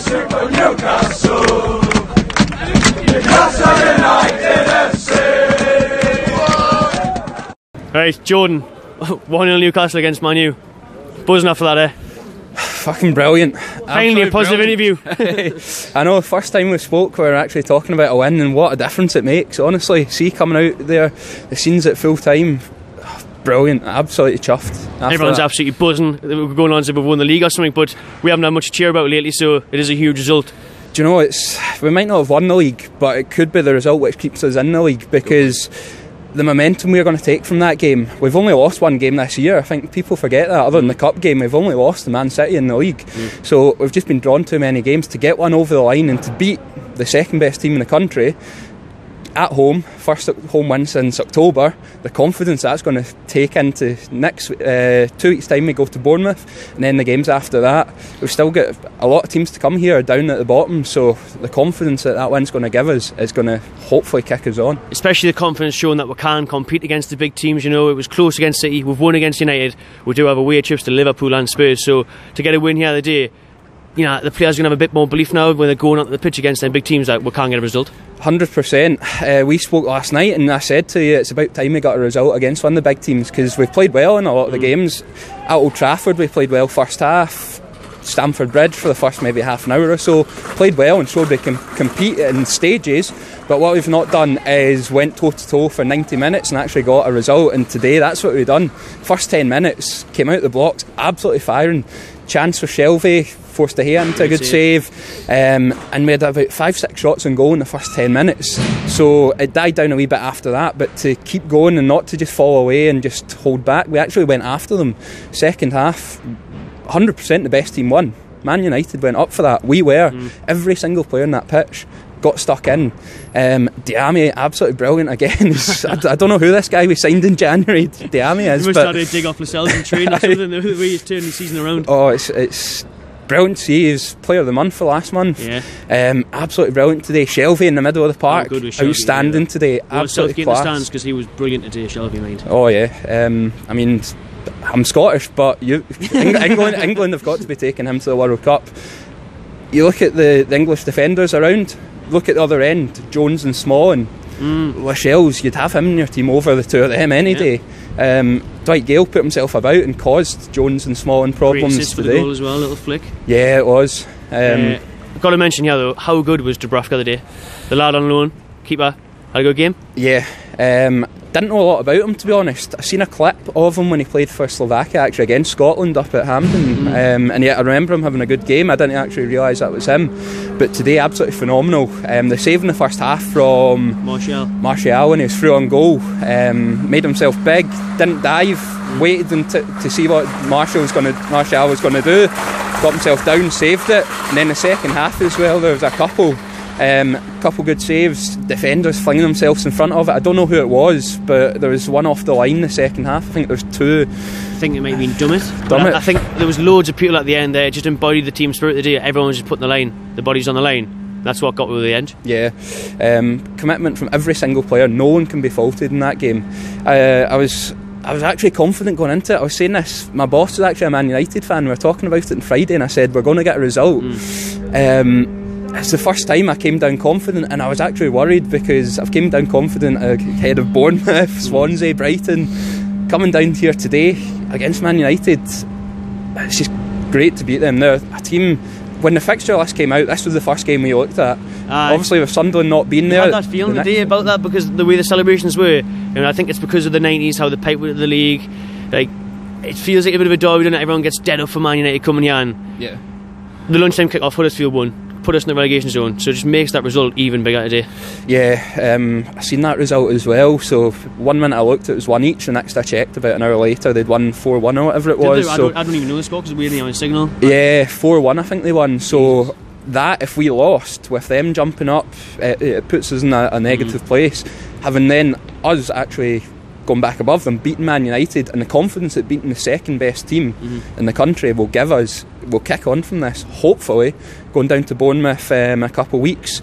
Super Newcastle, Newcastle United FC. Right, Jordan, 1-0 Newcastle against Man U. Buzzing after that, eh? Fucking brilliant. Finally a positive interview. I know, first time we spoke we were actually talking about a win, and what a difference it makes, honestly. See, coming out there, the scenes at full time, brilliant, absolutely chuffed. Everyone's absolutely buzzing. We're going on as if we've won the league or something, but we haven't had much to cheer about lately, so it is a huge result. Do you know, we might not have won the league, but it could be the result which keeps us in the league, because the momentum we're going to take from that game, we've only lost one game this year. I think people forget that. Other than the cup game, we've only lost to Man City in the league. So we've just been drawn too many games. To get one over the line and to beat the second best team in the country at home, first home win since October, the confidence that's going to take into next 2 weeks' time. We go to Bournemouth, and then the games after that. We've still got a lot of teams to come here down at the bottom, so the confidence that win's going to give us is going to hopefully kick us on. Especially the confidence showing that we can compete against the big teams. You know, it was close against City, we've won against United, we do have away trips to Liverpool and Spurs, so to get a win here the day, you know, the players are going to have a bit more belief now when they're going onto the pitch against them big teams that we can't get a result. 100%. We spoke last night and I said to you it's about time we got a result against one of the big teams, because we've played well in a lot of the games. At Old Trafford we played well first half, Stamford Bridge for the first maybe half an hour or so, played well and showed we can compete in stages, but what we've not done is went toe to toe for 90 minutes and actually got a result. And today that's what we've done. First 10 minutes came out the blocks absolutely firing, chance for Shelvey, forced De Gea into a good save, and we had about 5-6 shots on goal in the first 10 minutes, so it died down a wee bit after that. But to keep going and not to just fall away and just hold back, we actually went after them. Second half, 100% the best team won. Man United went up for that. We were. Every single player in that pitch got stuck in. Diame, absolutely brilliant again. I don't know who this guy we signed in January Diame is. He must have had to dig off Lascelles and train or something, the way he's turning the season around. Oh, it's brilliant to see. He was player of the month for last month. Absolutely brilliant today. Shelvey in the middle of the park, outstanding today. Absolutely class. In the stands, because he was brilliant today, Shelvey, mind. Oh yeah. I mean, I'm Scottish, but England have got to be taking him to the World Cup. You look at the English defenders around, look at the other end, Jones and Small and Lascelles, you'd have him in your team over the two of them any day. Dwight Gale put himself about and caused Jones and Small problems Great assist today. For the goal as well, a little flick. Yeah, it was. I've got to mention here though, how good was Dubravka the day? The lad on loan, keeper, had a good game? Yeah. Didn't know a lot about him, to be honest. I've seen a clip of him when he played for Slovakia actually against Scotland up at Hampden, and yet I remember him having a good game. I didn't actually realise that was him, but today absolutely phenomenal. The save in the first half from Martial when he was through on goal, made himself big, didn't dive, waited to see what Martial was going to do, got himself down, saved it. And then the second half as well, there was a couple good saves, defenders flinging themselves in front of it. I don't know who it was, but there was one off the line the second half. I think there's two. I think it might have been Dummett. I think there was loads of people at the end there, just embodied the team spirit of the day. Everyone was just putting the bodies on the line. That's what got to the end. Yeah, commitment from every single player. No one can be faulted in that game. I was actually confident going into it. I was saying this, my boss was actually a Man United fan. We were talking about it on Friday and I said we're going to get a result. It's the first time I came down confident, and I was actually worried because I've came down confident ahead of Bournemouth, Swansea, Brighton. Coming down here today against Man United, it's just great to beat them. They're a team. When the fixture list came out, this was the first game we looked at. Obviously with Sunderland not being there, I had that feeling today about that, because the way the celebrations were, and I think it's because of the 90s, how they piped with the league. Like, it feels like a bit of a derby, doesn't it? Everyone gets dead up for Man United coming here, and the lunchtime kick-off, Huddersfield won, put us in the relegation zone, so it just makes that result even bigger today. I seen that result as well. So 1 minute I looked, it was one each, the next I checked about an hour later they'd won 4-1 or whatever it was. I don't even know the score because we're the only signal. Yeah, 4-1 I think they won. So that, if we lost with them jumping up, it puts us in a negative place. Having then us actually going back above them, beating Man United, and the confidence that beating the second best team in the country will give us, we'll kick on from this, hopefully going down to Bournemouth in a couple of weeks.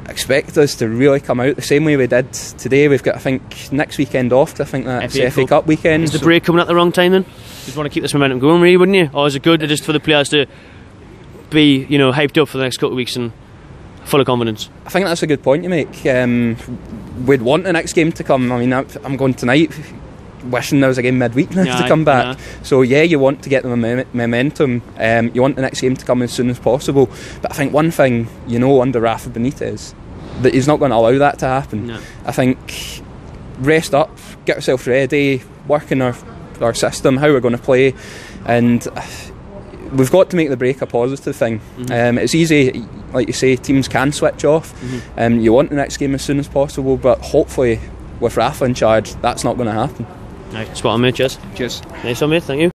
Expect us to really come out the same way we did today. We've got, I think, next weekend off, because I think that's FA Cup weekend. Is the break coming at the wrong time then? Just want to keep this momentum going, really, wouldn't you? Or is it good just for the players to be, you know, hyped up for the next couple of weeks and full of confidence. I think that's a good point you make. We'd want the next game to come. I mean, I'm going tonight wishing there was a game midweek now to come back. So yeah, you want to get the momentum. You want the next game to come as soon as possible. But I think one thing, you know, under Rafa Benitez, that he's not going to allow that to happen. No. I think rest up, get ourselves ready, work in our system, how we're going to play, and we've got to make the break a positive thing. It's easy, like you say, teams can switch off. You want the next game as soon as possible, but hopefully with Rafa in charge, that's not going to happen. Right, spot on, mate. Cheers. Cheers. Nice one, mate. Thank you.